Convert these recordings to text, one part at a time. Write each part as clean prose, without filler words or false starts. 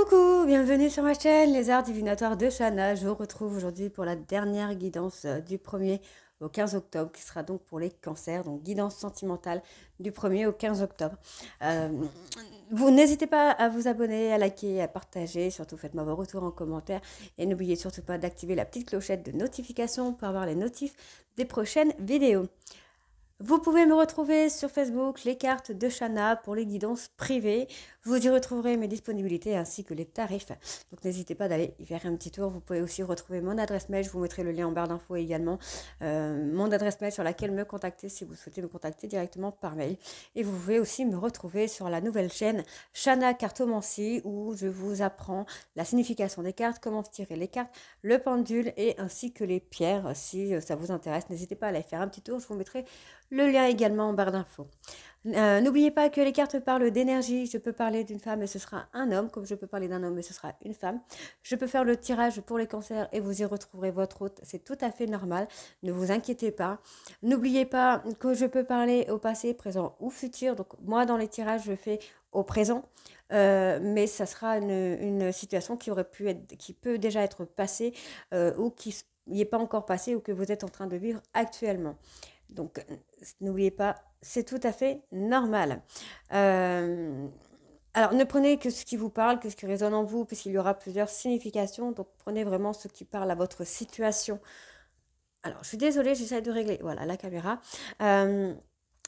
Coucou, bienvenue sur ma chaîne Les Arts Divinatoires de Shana. Je vous retrouve aujourd'hui pour la dernière guidance du 1er au 15 octobre, qui sera donc pour les cancers, donc guidance sentimentale du 1er au 15 octobre. Euh, Vous n'hésitez pas à vous abonner, à liker, à partager, surtout faites-moi vos retours en commentaire et n'oubliez surtout pas d'activer la petite clochette de notification pour avoir les notifs des prochaines vidéos. Vous pouvez me retrouver sur Facebook, les cartes de Shana pour les guidances privées. Vous y retrouverez mes disponibilités ainsi que les tarifs. Donc n'hésitez pas d'aller y faire un petit tour. Vous pouvez aussi retrouver mon adresse mail. Je vous mettrai le lien en barre d'infos également. Mon adresse mail sur laquelle me contacter si vous souhaitez me contacter directement par mail. Et vous pouvez aussi me retrouver sur la nouvelle chaîne Shana Cartomancie où je vous apprends la signification des cartes, comment tirer les cartes, le pendule et ainsi que les pierres. Si ça vous intéresse, n'hésitez pas à aller faire un petit tour. Je vous mettrai le lien également en barre d'infos. N'oubliez pas que les cartes parlent d'énergie. Je peux parler d'une femme et ce sera un homme, comme je peux parler d'un homme et ce sera une femme. Je peux faire le tirage pour les cancers et vous y retrouverez votre hôte. C'est tout à fait normal. Ne vous inquiétez pas. N'oubliez pas que je peux parler au passé, présent ou futur. Donc moi, dans les tirages, je fais au présent. Mais ça sera une situation qui aurait pu être, qui peut déjà être passée ou qui n'y est pas encore passée ou que vous êtes en train de vivre actuellement. Donc, n'oubliez pas, c'est tout à fait normal. Alors, ne prenez que ce qui vous parle, que ce qui résonne en vous, puisqu'il y aura plusieurs significations. Donc, prenez vraiment ce qui parle à votre situation. Alors, je suis désolée, j'essaie de régler, voilà, la caméra.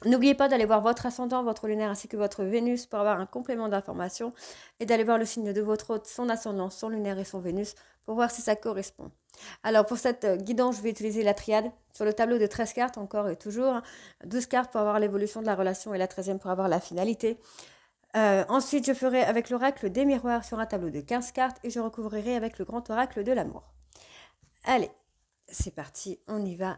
N'oubliez pas d'aller voir votre ascendant, votre lunaire ainsi que votre Vénus pour avoir un complément d'information et d'aller voir le signe de votre hôte, son ascendant, son lunaire et son Vénus pour voir si ça correspond. Alors pour cette guidance, je vais utiliser la triade sur le tableau de 13 cartes encore et toujours. 12 cartes pour avoir l'évolution de la relation et la 13e pour avoir la finalité. Ensuite, je ferai avec l'oracle des miroirs sur un tableau de 15 cartes et je recouvrirai avec le grand oracle de l'amour. Allez, c'est parti, on y va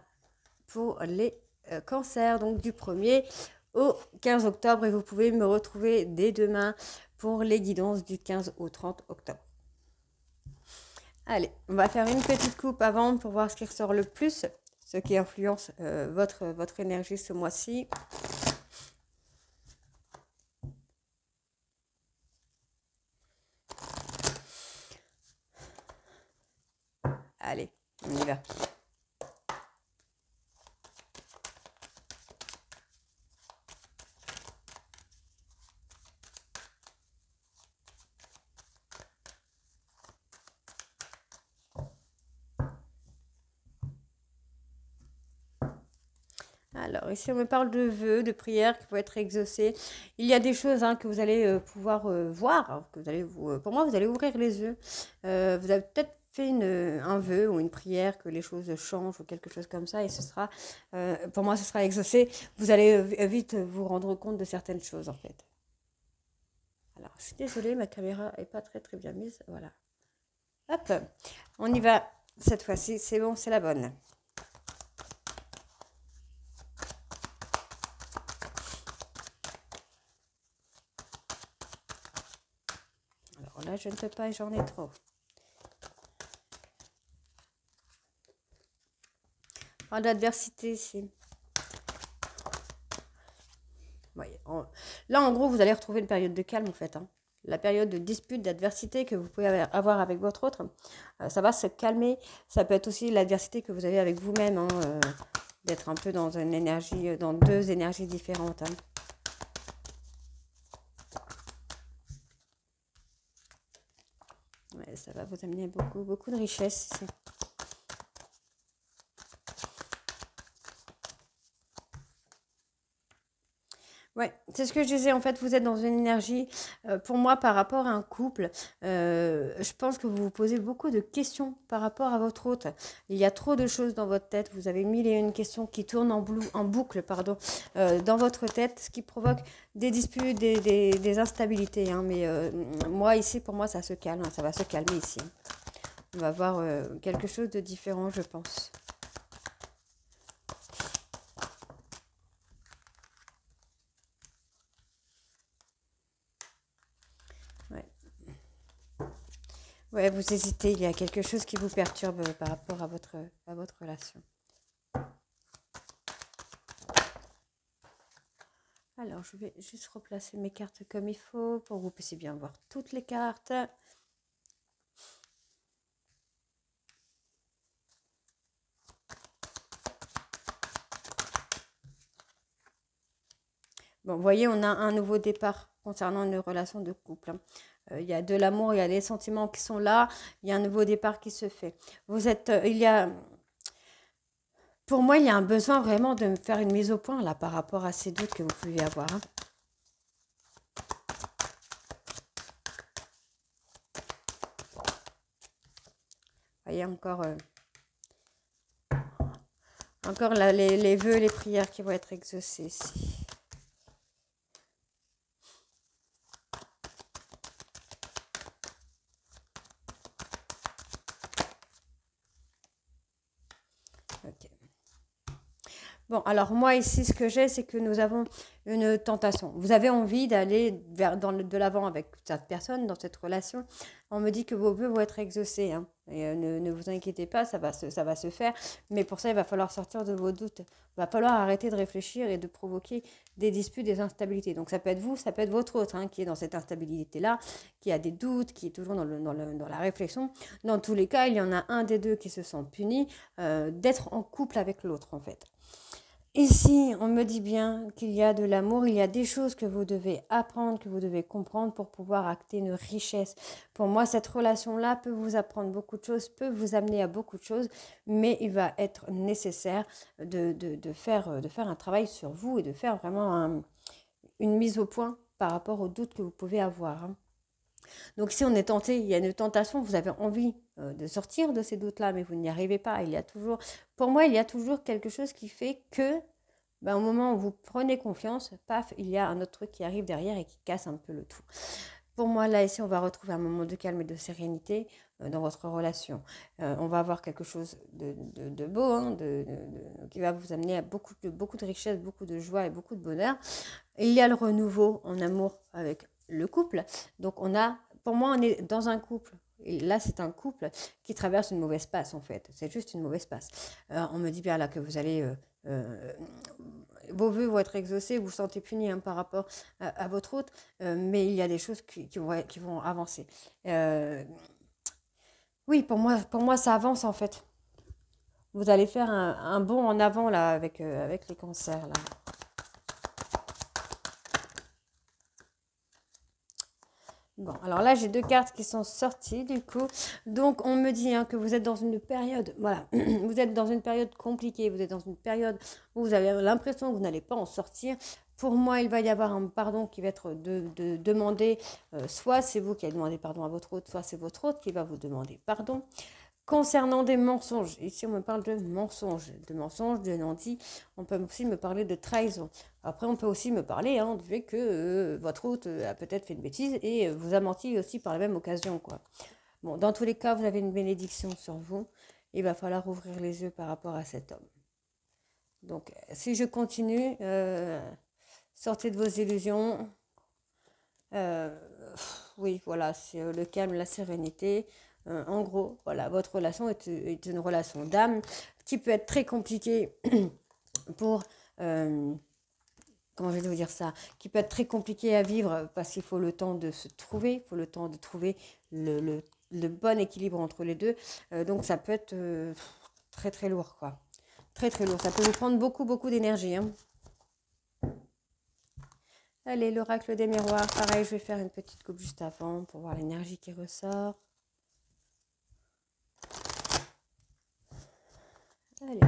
pour les cancers, donc du 1er au 15 octobre et vous pouvez me retrouver dès demain pour les guidances du 15 au 30 octobre. Allez, on va faire une petite coupe avant pour voir ce qui ressort le plus, ce qui influence votre énergie ce mois-ci. Allez, on y va. Alors, ici, on me parle de vœux, de prières qui peuvent être exaucées. Il y a des choses que vous allez pouvoir voir, que vous allez pour moi, vous allez ouvrir les yeux. Vous avez peut-être fait un vœu ou une prière que les choses changent ou quelque chose comme ça et ce sera, pour moi, ce sera exaucé. Vous allez vite vous rendre compte de certaines choses, en fait. Alors, je suis désolée, ma caméra est pas très bien mise. Voilà. Hop, on y va. Cette fois-ci, c'est bon, c'est la bonne. Alors là, je ne peux pas, j'en ai trop. On parle d'adversité ici. Ouais, là, en gros, vous allez retrouver une période de calme, en fait. La période de dispute, d'adversité que vous pouvez avoir avec votre autre, ça va se calmer. Ça peut être aussi l'adversité que vous avez avec vous-même, d'être un peu dans une énergie, dans deux énergies différentes. Ouais, ça va vous amener beaucoup de richesse ici. Ouais, c'est ce que je disais. En fait, vous êtes dans une énergie, pour moi, par rapport à un couple. Je pense que vous vous posez beaucoup de questions par rapport à votre hôte. Il y a trop de choses dans votre tête. Vous avez mille et une questions qui tournent en boucle, pardon, dans votre tête, ce qui provoque des disputes, des instabilités. Mais moi, ici, pour moi, ça se calme. Ça va se calmer ici. On va voir quelque chose de différent, je pense. Ouais, vous hésitez, il y a quelque chose qui vous perturbe par rapport à votre relation. Alors, je vais juste replacer mes cartes comme il faut pour que vous puissiez bien voir toutes les cartes. Bon, vous voyez, on a un nouveau départ concernant une relation de couple, hein. Il y a de l'amour, il y a des sentiments qui sont là, il y a un nouveau départ qui se fait. Vous êtes, il y a, pour moi, il y a un besoin vraiment de me faire une mise au point là par rapport à ces doutes que vous pouvez avoir, hein. Vous voyez encore là, les vœux, les prières qui vont être exaucées ici. Ok. Bon, alors moi ici, ce que j'ai, c'est que nous avons une tentation. Vous avez envie d'aller de l'avant avec cette personne, dans cette relation. On me dit que vos vœux vont être exaucés, hein. Et ne vous inquiétez pas, ça va se faire. Mais pour ça, il va falloir sortir de vos doutes. Il va falloir arrêter de réfléchir et de provoquer des disputes, des instabilités. Donc ça peut être vous, ça peut être votre autre, hein, qui est dans cette instabilité-là, qui a des doutes, qui est toujours dans la réflexion. Dans tous les cas, il y en a un des deux qui se sent puni d'être en couple avec l'autre, en fait. Ici, on me dit bien qu'il y a de l'amour, il y a des choses que vous devez apprendre, que vous devez comprendre pour pouvoir acter une richesse. Pour moi, cette relation-là peut vous apprendre beaucoup de choses, peut vous amener à beaucoup de choses, mais il va être nécessaire de faire un travail sur vous et de faire vraiment une mise au point par rapport aux doutes que vous pouvez avoir, hein. Donc si on est tenté, il y a une tentation, vous avez envie de sortir de ces doutes-là, mais vous n'y arrivez pas. Il y a toujours, pour moi, il y a toujours quelque chose qui fait que, ben, au moment où vous prenez confiance, paf, il y a un autre truc qui arrive derrière et qui casse un peu le tout. Pour moi, là, ici, on va retrouver un moment de calme et de sérénité dans votre relation. On va avoir quelque chose de beau, hein, qui va vous amener à beaucoup de richesse, beaucoup de joie et beaucoup de bonheur. Il y a le renouveau en amour avec le couple. Donc, pour moi, on est dans un couple. Et là, c'est un couple qui traverse une mauvaise passe, en fait. C'est juste une mauvaise passe. On me dit bien là que vous allez... vos vœux vont être exaucés, vous vous sentez puni, hein, par rapport à votre hôte, mais il y a des choses qui vont avancer. Oui, pour moi, ça avance, en fait. Vous allez faire un bond en avant là avec les cancers là. Bon, alors là, j'ai deux cartes qui sont sorties, du coup. Donc, on me dit, hein, que vous êtes dans une période, voilà, vous êtes dans une période compliquée, vous êtes dans une période où vous avez l'impression que vous n'allez pas en sortir. Pour moi, il va y avoir un pardon qui va être demandé. Soit c'est vous qui allez demander pardon à votre hôte, soit c'est votre hôte qui va vous demander pardon. Concernant des mensonges, ici on me parle de mensonges, de non-dits. On peut aussi me parler de trahison. Après, on peut aussi me parler, hein, du fait que votre hôte a peut-être fait une bêtise et vous a menti aussi par la même occasion, quoi. Bon, dans tous les cas, vous avez une bénédiction sur vous. Il va falloir ouvrir les yeux par rapport à cet homme. Donc, si je continue, sortez de vos illusions. Oui, voilà, c'est le calme, la sérénité. En gros, voilà, votre relation est une relation d'âme qui peut être très compliquée pour... comment je vais vous dire ça, qui peut être très compliquée à vivre parce qu'il faut le temps de se trouver, il faut le temps de trouver le bon équilibre entre les deux. Donc ça peut être très très lourd, quoi. Très très lourd. Ça peut vous prendre beaucoup d'énergie, hein. Allez, l'oracle des miroirs. Pareil, je vais faire une petite coupe juste avant pour voir l'énergie qui ressort. Allez.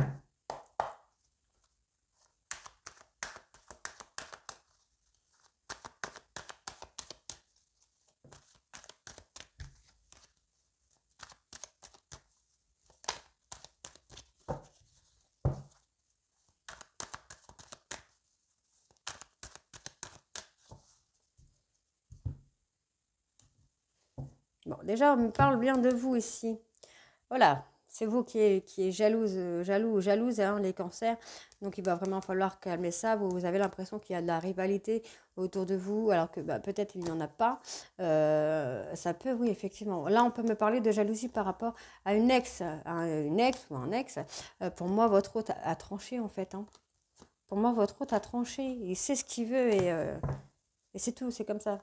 Bon, déjà, on me parle bien de vous ici. Voilà, c'est vous qui est jalouse, hein, les cancers. Donc, il va vraiment falloir calmer ça. Vous avez l'impression qu'il y a de la rivalité autour de vous, alors que bah, peut-être il n'y en a pas. Ça peut, oui, effectivement. Là, on peut me parler de jalousie par rapport à une ex ou un ex. Pour moi, votre hôte a tranché, en fait, hein. Pour moi, votre hôte a tranché. Il sait ce qu'il veut et c'est tout, c'est comme ça.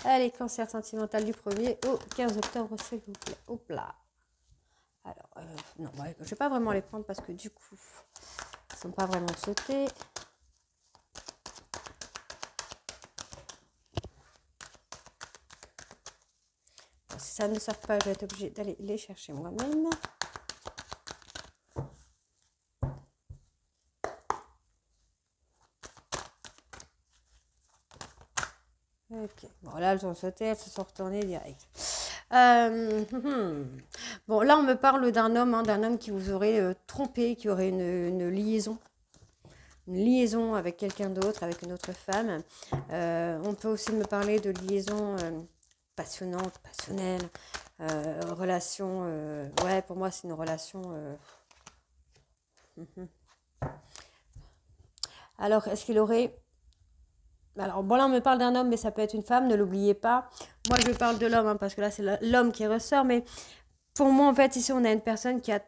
Allez, cancer sentimental du 1er au 15 octobre, s'il vous plaît. Hop là. Alors, non, ouais, je ne vais pas vraiment les prendre parce que du coup, ils ne sont pas vraiment sautés. si ça ne sort pas, je vais être obligée d'aller les chercher moi-même. Ok, bon là elles ont sauté, elles se sont retournées direct. Bon là on me parle d'un homme qui vous aurait trompé, qui aurait une liaison avec quelqu'un d'autre, avec une autre femme. On peut aussi me parler de liaison passionnante, passionnelle, relation. Ouais, pour moi c'est une relation. Alors est-ce qu'il aurait alors, bon, là, on me parle d'un homme, mais ça peut être une femme, ne l'oubliez pas. Moi, je parle de l'homme, hein, parce que là, c'est l'homme qui ressort. Mais pour moi, en fait, ici, on a une personne qui a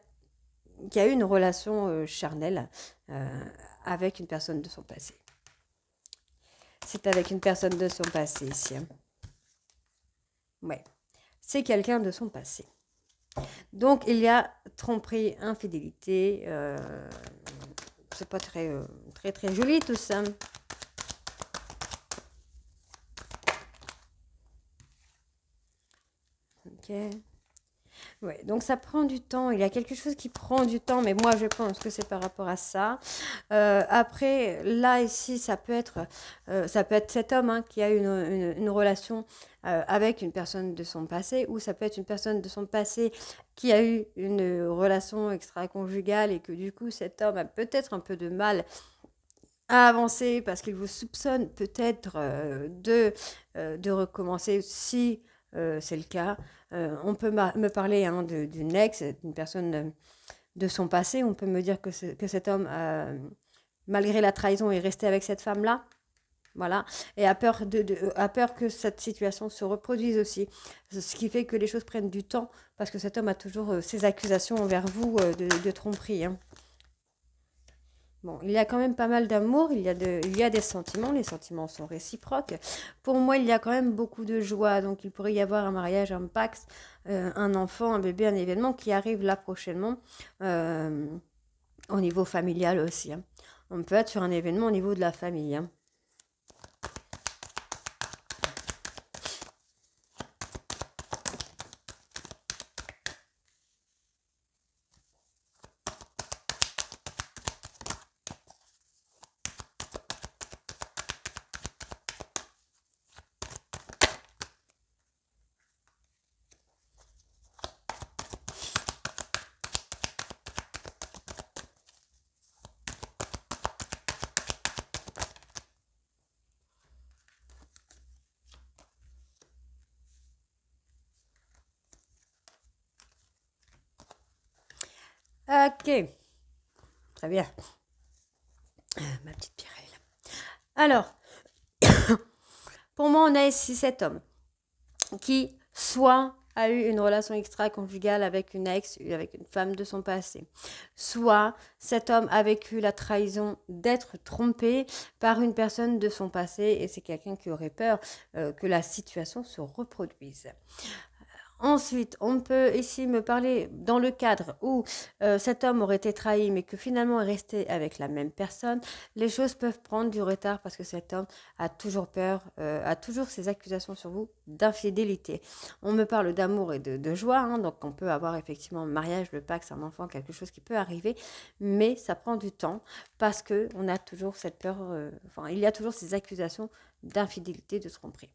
eu une relation charnelle avec une personne de son passé. C'est avec une personne de son passé, ici. Hein. Ouais, c'est quelqu'un de son passé. Donc, il y a tromperie, infidélité. C'est pas très joli, tout ça. Ok. Ouais, donc ça prend du temps. Il y a quelque chose qui prend du temps, mais moi je pense que c'est par rapport à ça. Après, là ici, ça peut être cet homme hein, qui a une relation avec une personne de son passé, ou ça peut être une personne de son passé qui a eu une relation extra-conjugale et que du coup cet homme a peut-être un peu de mal à avancer parce qu'il vous soupçonne peut-être de recommencer si c'est le cas. On peut me parler hein, d'une ex, d'une personne de son passé. On peut me dire que cet homme, malgré la trahison, est resté avec cette femme-là. Voilà. Et a peur, a peur que cette situation se reproduise aussi. Ce qui fait que les choses prennent du temps parce que cet homme a toujours ses accusations envers vous de tromperie. Hein. Bon, il y a quand même pas mal d'amour, il y a des sentiments, les sentiments sont réciproques. Pour moi, il y a quand même beaucoup de joie, donc il pourrait y avoir un mariage, un pax, un enfant, un bébé, un événement qui arrive là prochainement, euh, au niveau familial aussi. Hein. On peut être sur un événement au niveau de la famille. Hein. Ok, très bien. Ma petite pierre est là. Alors, pour moi, on a ici cet homme qui soit a eu une relation extra-conjugale avec une ex, avec une femme de son passé. Soit cet homme a vécu la trahison d'être trompé par une personne de son passé et c'est quelqu'un qui aurait peur que la situation se reproduise. Ensuite, on peut ici me parler dans le cadre où cet homme aurait été trahi, mais que finalement est resté avec la même personne. Les choses peuvent prendre du retard parce que cet homme a toujours peur, a toujours ces accusations sur vous d'infidélité. On me parle d'amour et de joie, hein, donc on peut avoir effectivement un mariage, le pax, un enfant, quelque chose qui peut arriver, mais ça prend du temps parce que on a toujours cette peur, enfin, il y a toujours ces accusations d'infidélité, de tromperie.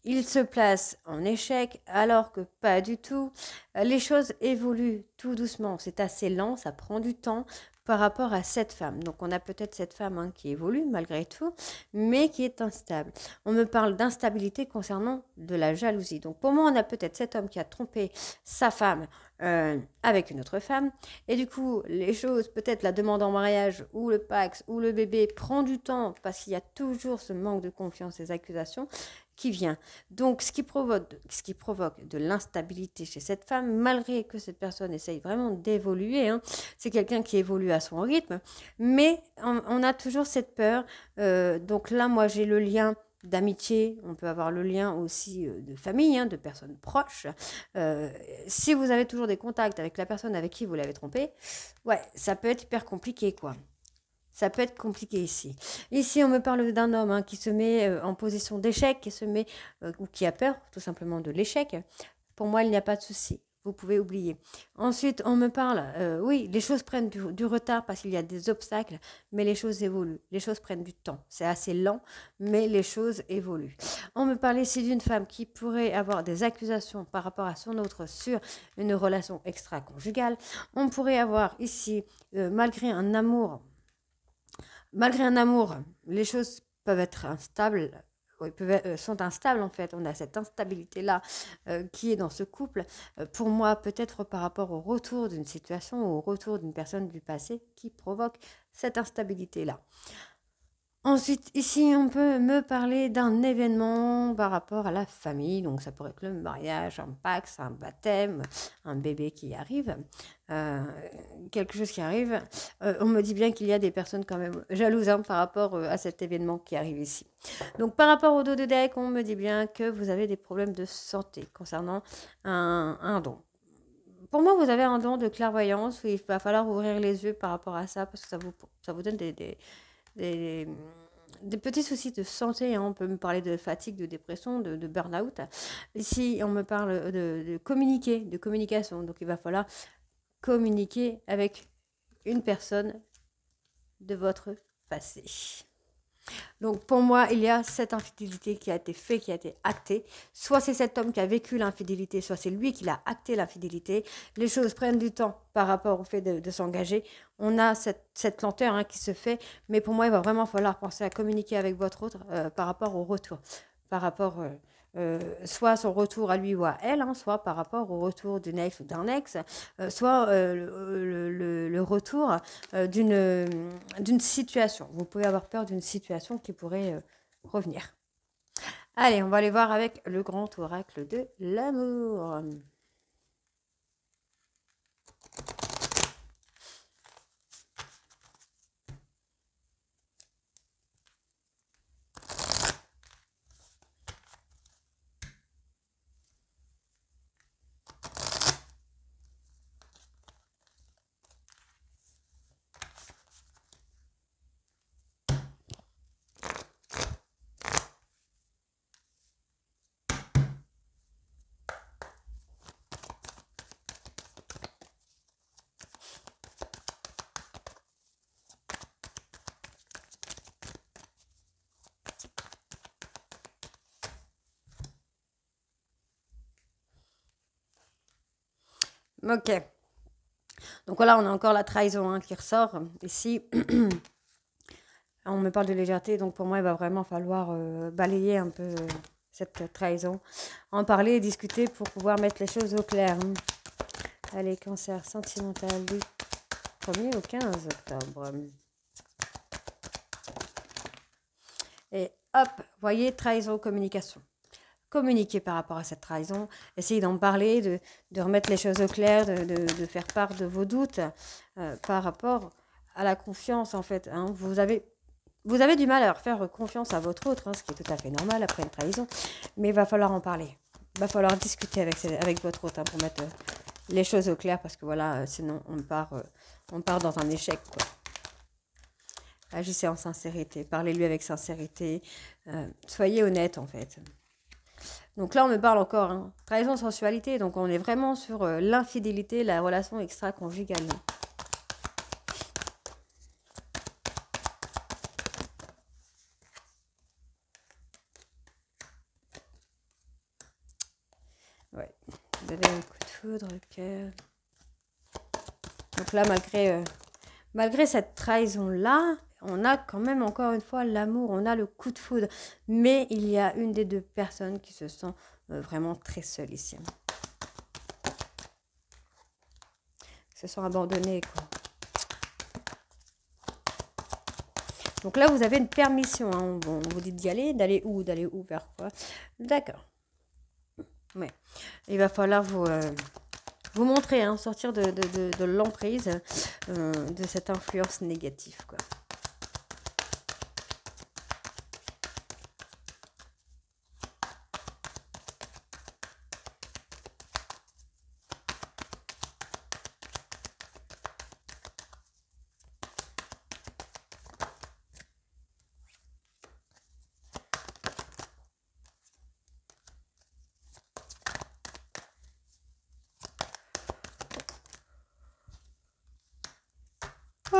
Il se place en échec alors que pas du tout. Les choses évoluent tout doucement. C'est assez lent, ça prend du temps par rapport à cette femme. Donc on a peut-être cette femme hein, qui évolue malgré tout, mais qui est instable. On me parle d'instabilité concernant de la jalousie. Donc pour moi, on a peut-être cet homme qui a trompé sa femme avec une autre femme. Et du coup, les choses, peut-être la demande en mariage ou le pax ou le bébé prend du temps parce qu'il y a toujours ce manque de confiance, ces accusations qui vient. Donc, ce qui provoque de l'instabilité chez cette femme, malgré que cette personne essaye vraiment d'évoluer, hein, c'est quelqu'un qui évolue à son rythme, mais on a toujours cette peur. Donc là, moi, j'ai le lien d'amitié, on peut avoir le lien aussi de famille, hein, de personnes proches. Si vous avez toujours des contacts avec la personne avec qui vous l'avez trompé, ouais, ça peut être hyper compliqué, quoi. Ça peut être compliqué ici. Ici, on me parle d'un homme hein, qui se met en position d'échec, qui se met ou qui a peur tout simplement de l'échec, Pour moi, il n'y a pas de souci. Vous pouvez oublier. Ensuite, on me parle, oui, les choses prennent du retard parce qu'il y a des obstacles, mais les choses évoluent. Les choses prennent du temps. C'est assez lent, mais les choses évoluent. On me parle ici d'une femme qui pourrait avoir des accusations par rapport à son autre sur une relation extra-conjugale. On pourrait avoir ici, malgré un amour, les choses peuvent être instables. Oui, sont instables en fait. On a cette instabilité-là qui est dans ce couple. Pour moi, peut-être par rapport au retour d'une situation ou au retour d'une personne du passé qui provoque cette instabilité-là. Ensuite, ici, on peut me parler d'un événement par rapport à la famille. Donc, ça pourrait être le mariage, un Pax, un baptême, un bébé qui arrive, euh, quelque chose qui arrive. On me dit bien qu'il y a des personnes quand même jalouses par rapport à cet événement qui arrive ici. Donc, par rapport au dos de deck, on me dit bien que vous avez des problèmes de santé concernant un don. Pour moi, vous avez un don de clairvoyance où il va falloir ouvrir les yeux par rapport à ça parce que ça vous donne des, des petits soucis de santé. Hein. On peut me parler de fatigue, de dépression, de burn-out. Ici, on me parle de communiquer, de communication. Donc, il va falloir communiquer avec une personne de votre passé. Donc pour moi, il y a cette infidélité qui a été faite, qui a été actée. Soit c'est cet homme qui a vécu l'infidélité, soit c'est lui qui l'a acté l'infidélité. Les choses prennent du temps par rapport au fait de s'engager. On a cette lenteur qui se fait, mais pour moi, il va vraiment falloir penser à communiquer avec votre autre par rapport au retour, par rapport soit à son retour à lui ou à elle, soit par rapport au retour d'une ex ou d'un ex, soit le retour d'une situation. Vous pouvez avoir peur d'une situation qui pourrait revenir. Allez, on va aller voir avec le grand oracle de l'amour. Ok. Donc voilà, on a encore la trahison qui ressort ici. On me parle de légèreté, donc pour moi, il va vraiment falloir balayer un peu cette trahison, en parler et discuter pour pouvoir mettre les choses au clair. Allez, cancer sentimental du 1er au 15 octobre. Et hop, voyez, trahison, communication. Communiquer par rapport à cette trahison, essayez d'en parler, de remettre les choses au clair, de faire part de vos doutes par rapport à la confiance en fait. Vous avez du mal à faire confiance à votre autre, ce qui est tout à fait normal après une trahison, mais il va falloir en parler. Il va falloir discuter avec votre autre pour mettre les choses au clair parce que voilà, sinon on part dans un échec, quoi. Agissez en sincérité, parlez-lui avec sincérité, soyez honnête en fait. Donc là, on me parle encore, trahison, sensualité, donc on est vraiment sur l'infidélité, la relation extra-conjugale. Ouais, vous avez un coup de foudre, cœur. Donc là, malgré cette trahison-là, on a quand même encore une fois l'amour, on a le coup de foudre. Mais il y a une des deux personnes qui se sent vraiment très seule ici. Ils se sont abandonnés, quoi. Donc là, vous avez une permission. On vous dit d'y aller, d'aller où, vers quoi. D'accord. Ouais. Il va falloir vous montrer, sortir de l'emprise de cette influence négative, quoi.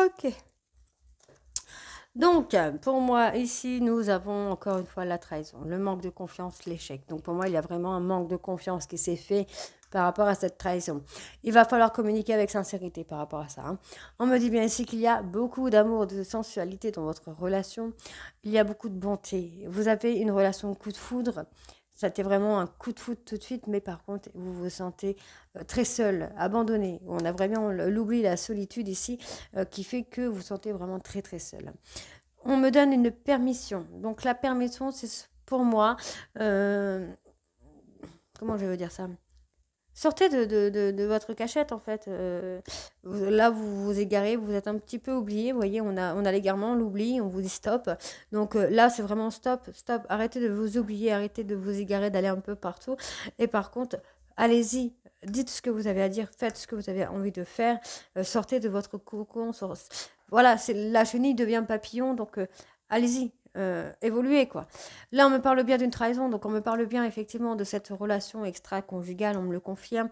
Ok. Donc, pour moi, ici, nous avons encore une fois la trahison, le manque de confiance, l'échec. Donc, pour moi, il y a vraiment un manque de confiance qui s'est fait par rapport à cette trahison. Il va falloir communiquer avec sincérité par rapport à ça, hein. On me dit bien ici qu'il y a beaucoup d'amour, de sensualité dans votre relation. Il y a beaucoup de bonté. Vous avez une relation coup de foudre. C'était vraiment un coup de foudre tout de suite, mais par contre, vous vous sentez très seul, abandonné. On a vraiment l'oubli, la solitude ici, qui fait que vous vous sentez vraiment très très seul. On me donne une permission. Donc la permission, c'est pour moi, comment je veux dire ça? Sortez de votre cachette en fait. Là, vous vous égarez, vous êtes un petit peu oublié. Vous voyez, on a l'égarement, on l'oublie, on vous dit stop. Donc là, c'est vraiment stop, stop. Arrêtez de vous oublier, arrêtez de vous égarer, d'aller un peu partout. Et par contre, allez-y. Dites ce que vous avez à dire, faites ce que vous avez envie de faire, sortez de votre cocon. Voilà, la chenille devient papillon, donc allez-y, évoluez quoi. Là, on me parle bien d'une trahison, donc on me parle bien effectivement de cette relation extra-conjugale, on me le confirme.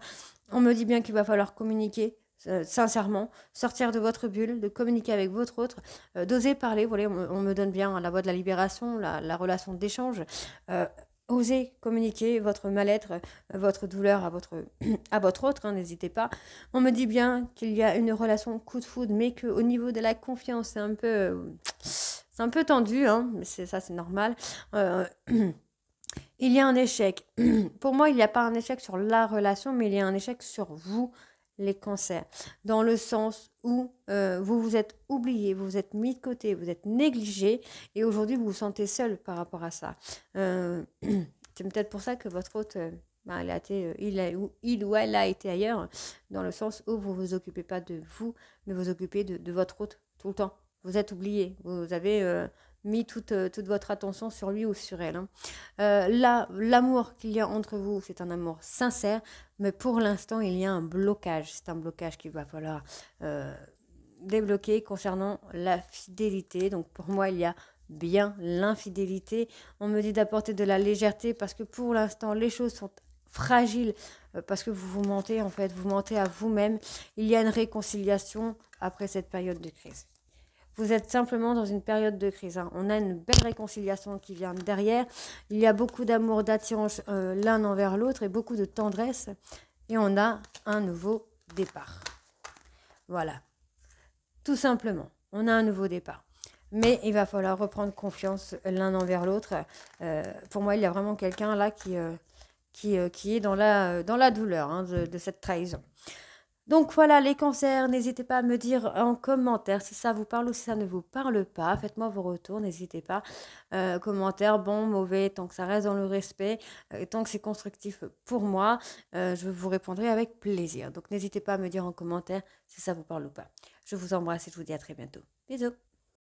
On me dit bien qu'il va falloir communiquer sincèrement, sortir de votre bulle, de communiquer avec votre autre, d'oser parler. Voilà, on me donne bien la voie de la libération, la relation d'échange. Euh, Osez communiquer votre mal-être, votre douleur à à votre autre, hein, n'hésitez pas. On me dit bien qu'il y a une relation coup de foudre, mais qu'au niveau de la confiance, c'est un peu tendu, hein, mais ça, c'est normal. Euh, il y a un échec. Pour moi, il n'y a pas un échec sur la relation, mais il y a un échec sur vous, les cancers. Dans le sens où vous vous êtes oublié, vous vous êtes mis de côté, vous êtes négligé, et aujourd'hui, vous vous sentez seul par rapport à ça. C'est peut-être pour ça que votre hôte, ben, il ou elle a été ailleurs, dans le sens où vous ne vous occupez pas de vous, mais vous occupez de votre hôte tout le temps. Vous êtes oublié, vous avez mis toute votre attention sur lui ou sur elle, hein. Là, l'amour qu'il y a entre vous, c'est un amour sincère, mais pour l'instant, il y a un blocage. C'est un blocage qu'il va falloir débloquer concernant la fidélité. Donc pour moi, il y a bien l'infidélité. On me dit d'apporter de la légèreté parce que pour l'instant, les choses sont fragiles parce que vous vous mentez en fait, vous mentez à vous-même. Il y a une réconciliation après cette période de crise. Vous êtes simplement dans une période de crise, hein. On a une belle réconciliation qui vient derrière. Il y a beaucoup d'amour, d'attirance l'un envers l'autre et beaucoup de tendresse. Et on a un nouveau départ. Voilà. Tout simplement. On a un nouveau départ. Mais il va falloir reprendre confiance l'un envers l'autre. Pour moi, il y a vraiment quelqu'un là qui est dans la douleur, hein, de cette trahison. Donc voilà, les cancers, n'hésitez pas à me dire en commentaire si ça vous parle ou si ça ne vous parle pas. Faites-moi vos retours, n'hésitez pas. Commentaires, bon, mauvais, tant que ça reste dans le respect, tant que c'est constructif pour moi, je vous répondrai avec plaisir. Donc n'hésitez pas à me dire en commentaire si ça vous parle ou pas. Je vous embrasse et je vous dis à très bientôt. Bisous.